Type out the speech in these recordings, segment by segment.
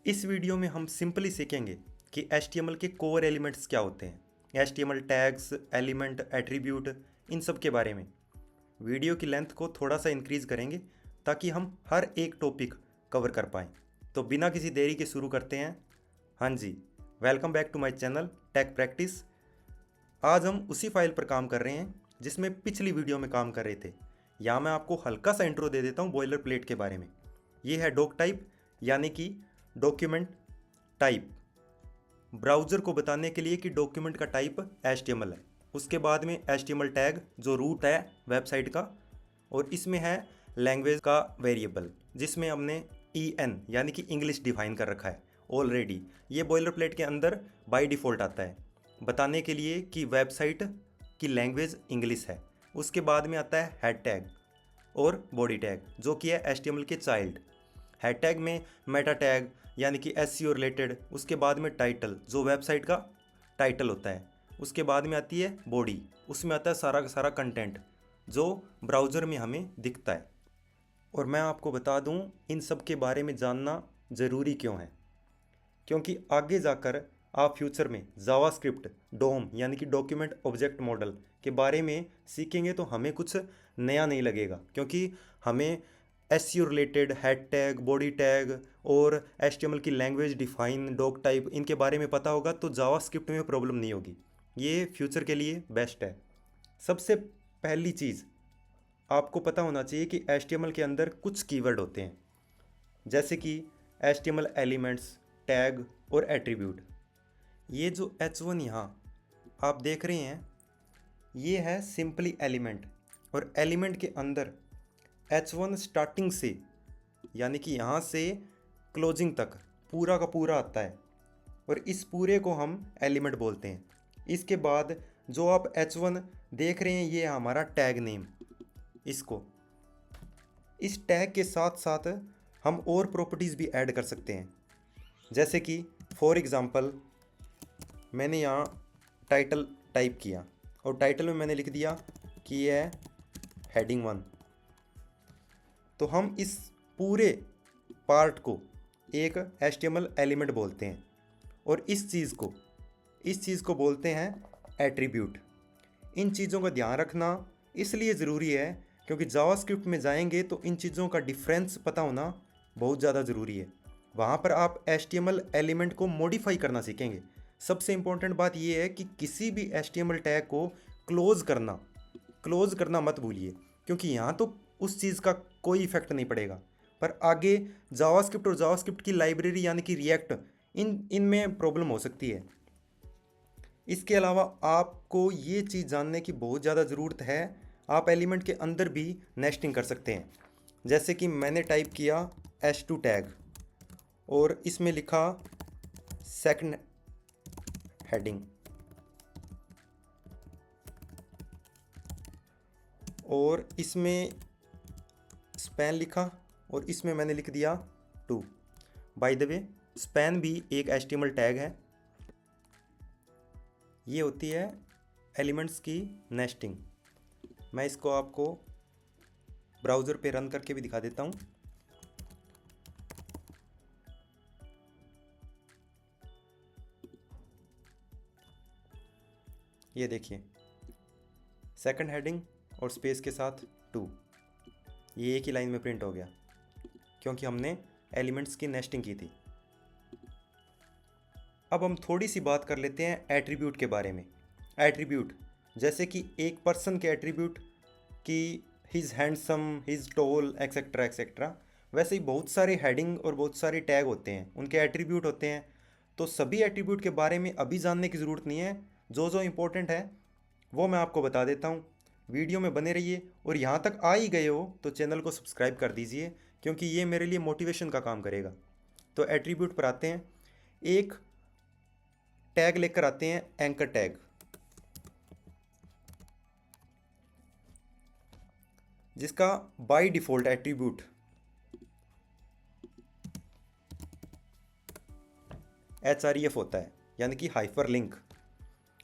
इस वीडियो में हम सिंपली सीखेंगे कि HTML के कोर एलिमेंट्स क्या होते हैं, HTML टैग्स, एलिमेंट, एट्रीब्यूट, इन सब के बारे में। वीडियो की लेंथ को थोड़ा सा इंक्रीज करेंगे ताकि हम हर एक टॉपिक कवर कर पाएँ। तो बिना किसी देरी के शुरू करते हैं। हाँ जी, welcome back to my channel tech practice. आज हम उसी फाइल पर काम कर रहे हैं जिसमें पिछली वीडियो में काम कर रहे थे। यहाँ मैं आपको हल्का सा इंट्रो दे देता हूँ बॉयलर प्लेट के बारे में। ये है डॉक टाइप, यानी कि डॉक्यूमेंट टाइप। ब्राउज़र को बताने के लिए कि डॉक्यूमेंट का टाइप HTML है। उसके बाद में HTML टैग जो रूट है वेबसाइट का, और इसमें है लैंग्वेज का वेरिएबल जिसमें हमने EN यानी कि इंग्लिश डिफाइन कर रखा है ऑलरेडी। ये बॉयलर प्लेट के अंदर बाय डिफ़ॉल्ट आता है बताने के लिए कि वेबसाइट की लैंग्वेज इंग्लिश है। उसके बाद में आता है हेड टैग और बॉडी टैग जो कि है HTML के चाइल्ड। हेड टैग में मेटा टैग यानी कि SEO रिलेटेड, उसके बाद में टाइटल जो वेबसाइट का टाइटल होता है, उसके बाद में आती है बॉडी, उसमें आता है सारा का सारा कंटेंट जो ब्राउज़र में हमें दिखता है। और मैं आपको बता दूं इन सब के बारे में जानना ज़रूरी क्यों है, क्योंकि आगे जाकर आप फ्यूचर में जावास्क्रिप्ट डोम यानी कि डॉक्यूमेंट ऑब्जेक्ट मॉडल के बारे में सीखेंगे तो हमें कुछ नया नहीं लगेगा, क्योंकि हमें SEO related head tag, body tag और HTML की लैंग्वेज डिफाइन, डॉक टाइप, इनके बारे में पता होगा तो जावास्क्रिप्ट में प्रॉब्लम नहीं होगी। ये फ्यूचर के लिए बेस्ट है। सबसे पहली चीज़ आपको पता होना चाहिए कि HTML के अंदर कुछ कीवर्ड होते हैं, जैसे कि HTML एलिमेंट्स, टैग और एट्रीब्यूट। ये जो H1 यहाँ आप देख रहे हैं, ये है सिंपली एलिमेंट, और एलिमेंट के अंदर H1 स्टार्टिंग से यानी कि यहाँ से क्लोजिंग तक पूरा का पूरा आता है, और इस पूरे को हम एलिमेंट बोलते हैं। इसके बाद जो आप H1 देख रहे हैं, ये है हमारा टैग नेम। इसको इस टैग के साथ साथ हम और प्रॉपर्टीज़ भी ऐड कर सकते हैं, जैसे कि फॉर एग्ज़ाम्पल मैंने यहाँ टाइटल टाइप किया और टाइटल में मैंने लिख दिया कि ये है हेडिंग 1। तो हम इस पूरे पार्ट को एक HTML एलिमेंट बोलते हैं, और इस चीज़ को बोलते हैं एट्रीब्यूट। इन चीज़ों का ध्यान रखना इसलिए ज़रूरी है क्योंकि जावास्क्रिप्ट में जाएंगे तो इन चीज़ों का डिफरेंस पता होना बहुत ज़्यादा ज़रूरी है। वहाँ पर आप HTML एलिमेंट को मॉडिफाई करना सीखेंगे। सबसे इम्पोर्टेंट बात यह है कि किसी भी HTML टैग को क्लोज़ करना मत भूलिए, क्योंकि यहाँ तो उस चीज़ का कोई इफेक्ट नहीं पड़ेगा, पर आगे जावास्क्रिप्ट और जावास्क्रिप्ट की लाइब्रेरी यानी कि रिएक्ट, इनमें प्रॉब्लम हो सकती है। इसके अलावा आपको ये चीज़ जानने की बहुत ज़्यादा ज़रूरत है, आप एलिमेंट के अंदर भी नेस्टिंग कर सकते हैं। जैसे कि मैंने टाइप किया H2 टैग और इसमें लिखा सेकंड हेडिंग, और इसमें स्पैन लिखा और इसमें मैंने लिख दिया 2। बाय द वे, स्पैन भी एक HTML टैग है। ये होती है एलिमेंट्स की नेस्टिंग। मैं इसको आपको ब्राउज़र पे रन करके भी दिखा देता हूँ। ये देखिए, सेकंड हेडिंग और स्पेस के साथ 2, ये एक ही लाइन में प्रिंट हो गया क्योंकि हमने एलिमेंट्स की नेस्टिंग की थी। अब हम थोड़ी सी बात कर लेते हैं एट्रीब्यूट के बारे में। एट्रीब्यूट जैसे कि एक पर्सन के एट्रीब्यूट कि his handsome, his tall, etcetera etcetera, वैसे ही बहुत सारे हेडिंग और बहुत सारे टैग होते हैं, उनके एट्रीब्यूट होते हैं। तो सभी एट्रीब्यूट के बारे में अभी जानने की ज़रूरत नहीं है, जो इम्पोर्टेंट है वो मैं आपको बता देता हूँ। वीडियो में बने रहिए, और यहाँ तक आ ही गए हो तो चैनल को सब्सक्राइब कर दीजिए, क्योंकि ये मेरे लिए मोटिवेशन का काम करेगा। तो एट्रीब्यूट पर आते हैं। एक टैग लेकर आते हैं एंकर टैग, जिसका बाय डिफ़ॉल्ट एट्रीब्यूट HREF होता है, यानी कि हाइपरलिंक।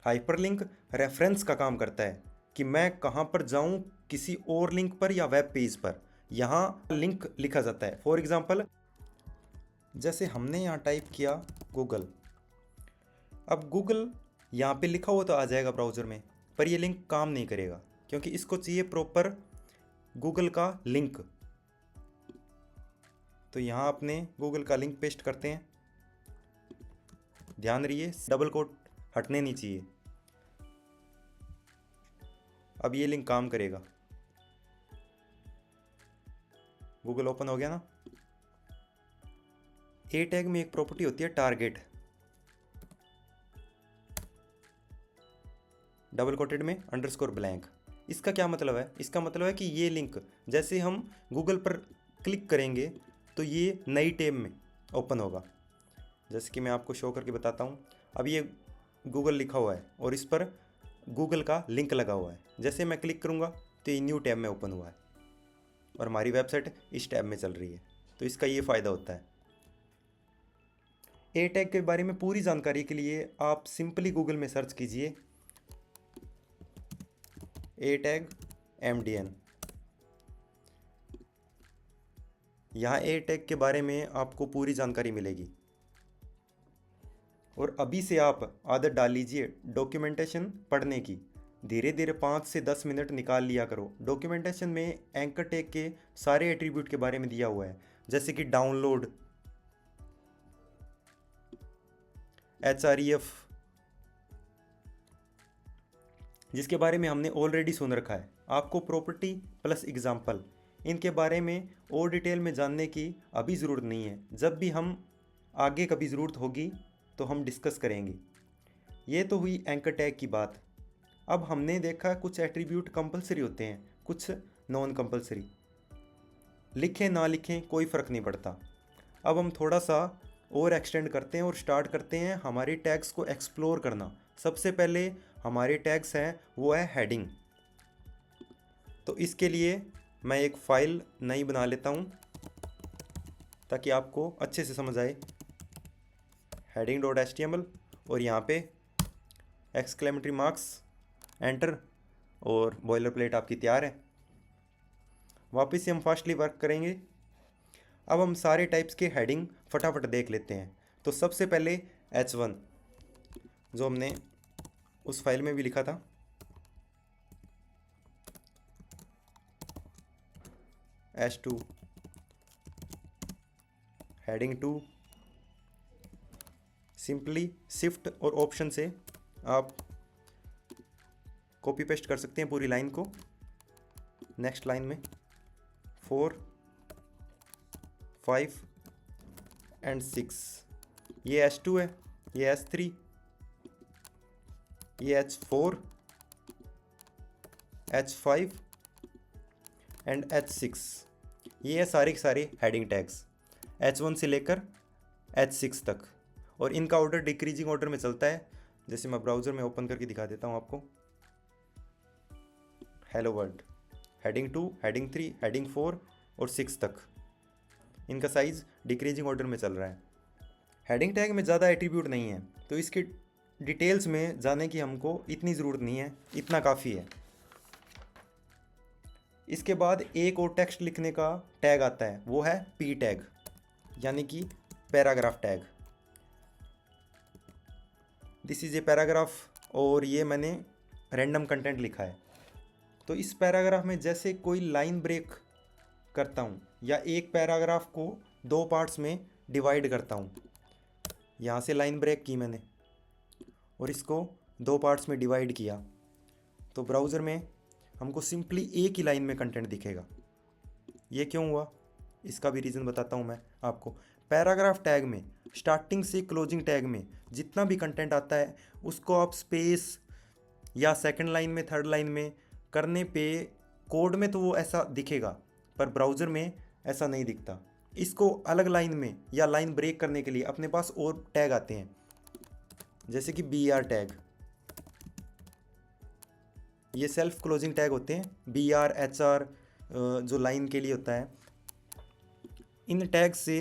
हाइपरलिंक रेफरेंस का काम करता है कि मैं कहाँ पर जाऊँ, किसी और लिंक पर या वेब पेज पर, यहाँ लिंक लिखा जाता है। फॉर एग्जांपल जैसे हमने यहाँ टाइप किया गूगल, अब गूगल यहाँ पे लिखा हुआ तो आ जाएगा ब्राउज़र में, पर ये लिंक काम नहीं करेगा क्योंकि इसको चाहिए प्रॉपर गूगल का लिंक। तो यहाँ अपने गूगल का लिंक पेस्ट करते हैं। ध्यान रहिए डबल कोट हटने नहीं चाहिए। अब ये लिंक काम करेगा। गूगल ओपन हो गया ना। ए टैग में एक प्रॉपर्टी होती है टारगेट, डबल कोटेड में अंडरस्कोर ब्लैंक। इसका क्या मतलब है? इसका मतलब है कि ये लिंक जैसे हम गूगल पर क्लिक करेंगे तो ये नई टैब में ओपन होगा। जैसे कि मैं आपको शो करके बताता हूँ। अब ये गूगल लिखा हुआ है और इस पर गूगल का लिंक लगा हुआ है। जैसे मैं क्लिक करूँगा तो ये न्यू टैब में ओपन हुआ है और हमारी वेबसाइट इस टैब में चल रही है। तो इसका ये फ़ायदा होता है। ए टैग के बारे में पूरी जानकारी के लिए आप सिंपली गूगल में सर्च कीजिए ए टैग MDN। यहाँ ए टैग के बारे में आपको पूरी जानकारी मिलेगी। और अभी से आप आदत डाल लीजिए डॉक्यूमेंटेशन पढ़ने की। धीरे धीरे 5 से 10 मिनट निकाल लिया करो। डॉक्यूमेंटेशन में एंकर टैग के सारे एट्रीब्यूट के बारे में दिया हुआ है, जैसे कि डाउनलोड, href, जिसके बारे में हमने ऑलरेडी सुन रखा है। आपको प्रॉपर्टी प्लस एग्जाम्पल, इनके बारे में और डिटेल में जानने की अभी ज़रूरत नहीं है। जब भी हम आगे कभी ज़रूरत होगी तो हम डिस्कस करेंगे। ये तो हुई एंकर टैग की बात। अब हमने देखा कुछ एट्रीब्यूट कंपलसरी होते हैं, कुछ नॉन कंपलसरी। लिखें ना लिखें कोई फ़र्क नहीं पड़ता। अब हम थोड़ा सा और एक्सटेंड करते हैं और स्टार्ट करते हैं हमारे टैग्स को एक्सप्लोर करना। सबसे पहले हमारे टैग्स हैं वो है हेडिंग। तो इसके लिए मैं एक फ़ाइल नई बना लेता हूँ ताकि आपको अच्छे से समझ आए। heading.html और यहाँ पे एक्सक्लेमेटरी मार्क्स, एंटर, और बॉयलर प्लेट आपकी तैयार है। वापस से हम फास्टली वर्क करेंगे। अब हम सारे टाइप्स के हेडिंग फटाफट देख लेते हैं। तो सबसे पहले H1 जो हमने उस फाइल में भी लिखा था, H2, हेडिंग 2। सिंपली शिफ्ट और ऑप्शन से आप कॉपी पेस्ट कर सकते हैं पूरी लाइन को। नेक्स्ट लाइन में 4, 5 एंड 6, ये H2 है, ये H3, ये H4, H5 एंड H6। ये है सारे के सारे हेडिंग टैग्स H1 से लेकर H6 तक। और इनका ऑर्डर डिक्रीजिंग ऑर्डर में चलता है। जैसे मैं ब्राउज़र में ओपन करके दिखा देता हूँ आपको। Hello world, heading 2, heading 3, heading 4 और 6 तक इनका साइज़ डिक्रीजिंग ऑर्डर में चल रहा है। हेडिंग टैग में ज़्यादा एट्रीब्यूट नहीं है तो इसके डिटेल्स में जाने की हमको इतनी ज़रूरत नहीं है, इतना काफ़ी है। इसके बाद एक और टेक्स्ट लिखने का टैग आता है, वो है P टैग, यानी कि paragraph tag. This is a paragraph और ये मैंने रैंडम कंटेंट लिखा है। तो इस पैराग्राफ में जैसे कोई लाइन ब्रेक करता हूँ या एक पैराग्राफ को 2 पार्ट्स में डिवाइड करता हूँ, यहाँ से लाइन ब्रेक की मैंने और इसको 2 पार्ट्स में डिवाइड किया, तो ब्राउज़र में हमको सिंपली एक ही लाइन में कंटेंट दिखेगा। ये क्यों हुआ इसका भी रीज़न बताता हूँ मैं आपको। पैराग्राफ टैग में स्टार्टिंग से क्लोजिंग टैग में जितना भी कंटेंट आता है उसको आप स्पेस या सेकंड लाइन में, थर्ड लाइन में करने पे कोड में तो वो ऐसा दिखेगा, पर ब्राउज़र में ऐसा नहीं दिखता। इसको अलग लाइन में या लाइन ब्रेक करने के लिए अपने पास और टैग आते हैं, जैसे कि BR टैग। ये सेल्फ क्लोजिंग टैग होते हैं। BR, HR जो लाइन के लिए होता है। इन टैग से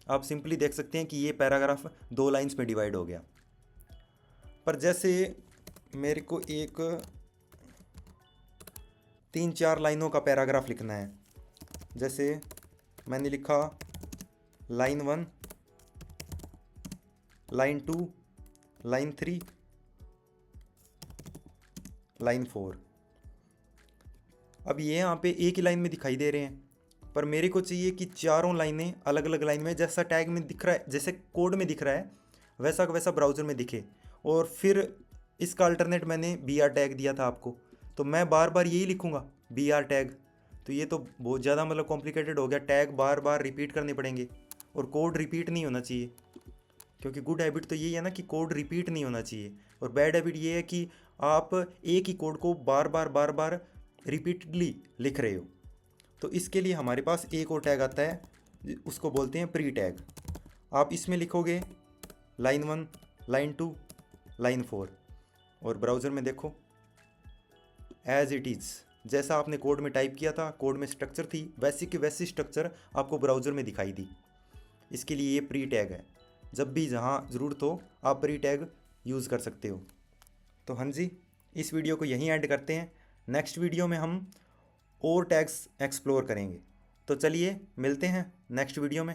आप सिंपली देख सकते हैं कि ये पैराग्राफ 2 लाइंस में डिवाइड हो गया। पर जैसे मेरे को एक 3-4 लाइनों का पैराग्राफ लिखना है, जैसे मैंने लिखा लाइन 1 लाइन 2, लाइन 3, लाइन 4। अब ये यहाँ पे एक ही लाइन में दिखाई दे रहे हैं, पर मेरे को चाहिए कि चारों लाइनें अलग अलग लाइन में, जैसा टैग में दिख रहा है, जैसे कोड में दिख रहा है, वैसा का वैसा ब्राउज़र में दिखे। और फिर इसका अल्टरनेट मैंने बी आर टैग दिया था आपको, तो मैं बार बार यही लिखूँगा बी आर टैग। तो ये तो बहुत ज़्यादा मतलब कॉम्प्लिकेटेड हो गया, टैग बार बार रिपीट करने पड़ेंगे और कोड रिपीट नहीं होना चाहिए, क्योंकि गुड हैबिट तो यही है ना कि कोड रिपीट नहीं होना चाहिए। और बैड हैबिट ये है कि आप एक ही कोड को बार बार रिपीटडली लिख रहे हो। तो इसके लिए हमारे पास एक और टैग आता है, उसको बोलते हैं प्री टैग। आप इसमें लिखोगे लाइन 1, लाइन 2, लाइन 4, और ब्राउज़र में देखो एज इट इज़, जैसा आपने कोड में टाइप किया था, कोड में स्ट्रक्चर थी, वैसी की वैसी स्ट्रक्चर आपको ब्राउज़र में दिखाई दी। इसके लिए ये प्री टैग है, जब भी जहाँ ज़रूरत हो आप प्री टैग यूज़ कर सकते हो। तो हाँ जी, इस वीडियो को यहीं ऐड करते हैं। नेक्स्ट वीडियो में हम और टैग्स एक्सप्लोर करेंगे। तो चलिए मिलते हैं नेक्स्ट वीडियो में।